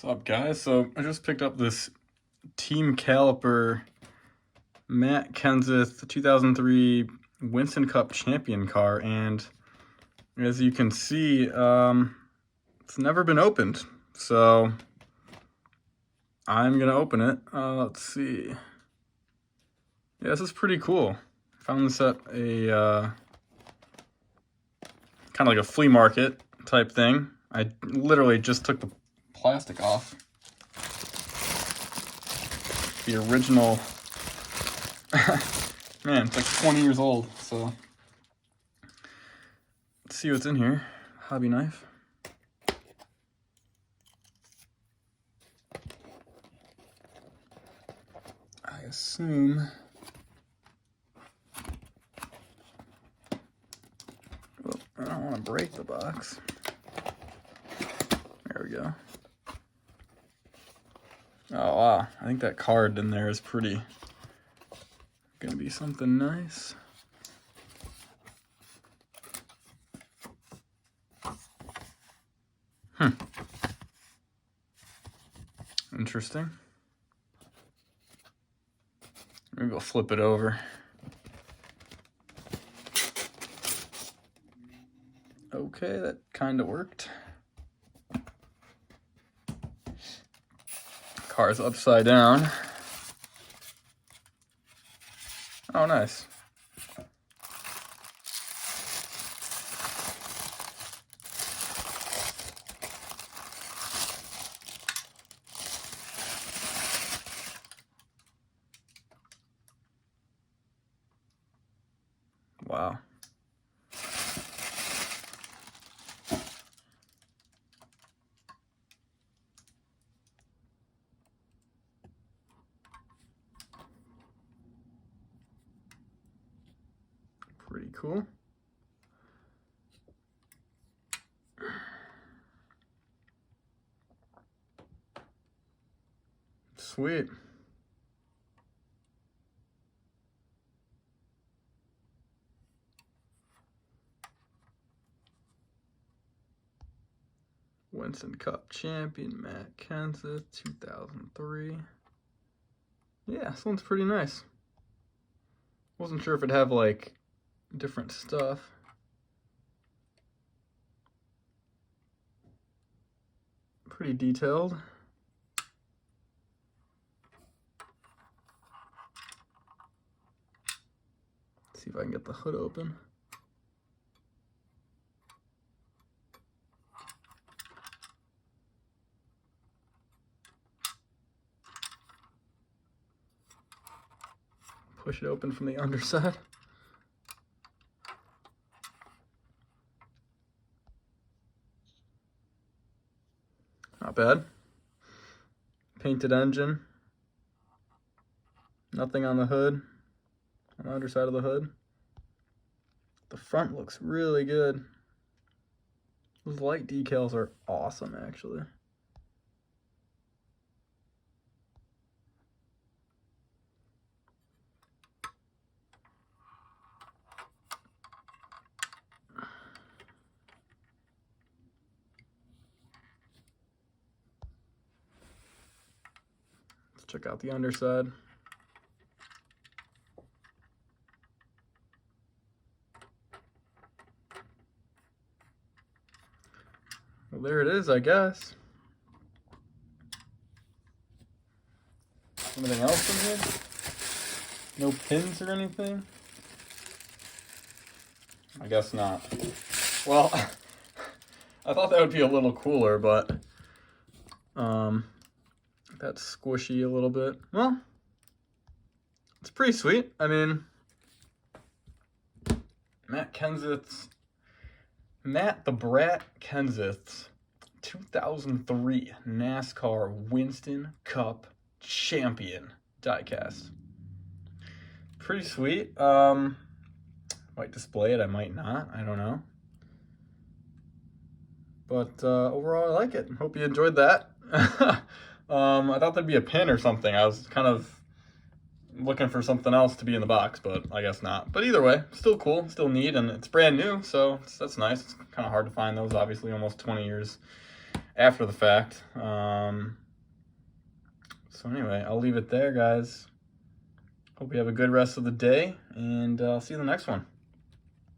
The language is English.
What's up, guys? So I just picked up this Team Caliper Matt Kenseth 2003 Winston Cup champion car, and as you can see, it's never been opened. So I'm gonna open it. Let's see. Yeah, this is pretty cool. Found this at a kind of like a flea market type thing. I literally just took the plastic off. The original, man, it's like 20 years old, so let's see what's in here. Hobby knife. I assume, well, I don't want to break the box. There we go. Oh wow, I think that card in there is gonna be something nice. Interesting. Maybe we'll flip it over. Okay, that kind of worked. Car's upside down. Oh, nice. Wow. Pretty cool. Sweet. Winston Cup champion Matt Kenseth 2003. Yeah, this one's pretty nice. Wasn't sure if it'd have like different stuff. Pretty detailed. Let's see if I can get the hood open. Push it open from the underside. Not bad. Painted engine. Nothing on the hood, on the underside of the hood. The front looks really good. Those light decals are awesome, actually. Let's check out the underside. Well, there it is, I guess. Anything else in here? No pins or anything? I guess not. Well, I thought that would be a little cooler, but that's squishy a little bit. Well, it's pretty sweet. I mean, Matt the Brat Kenseth's 2003 NASCAR Winston Cup champion diecast. Pretty sweet. Might display it, I might not, I don't know. But overall, I like it. Hope you enjoyed that. I thought there'd be a pin or something. I was kind of looking for something else to be in the box, but I guess not. But either way, still cool, still neat, and it's brand new, so that's nice. It's kind of hard to find those, obviously, almost 20 years after the fact. So anyway, I'll leave it there, guys. Hope you have a good rest of the day, and I'll see you in the next one.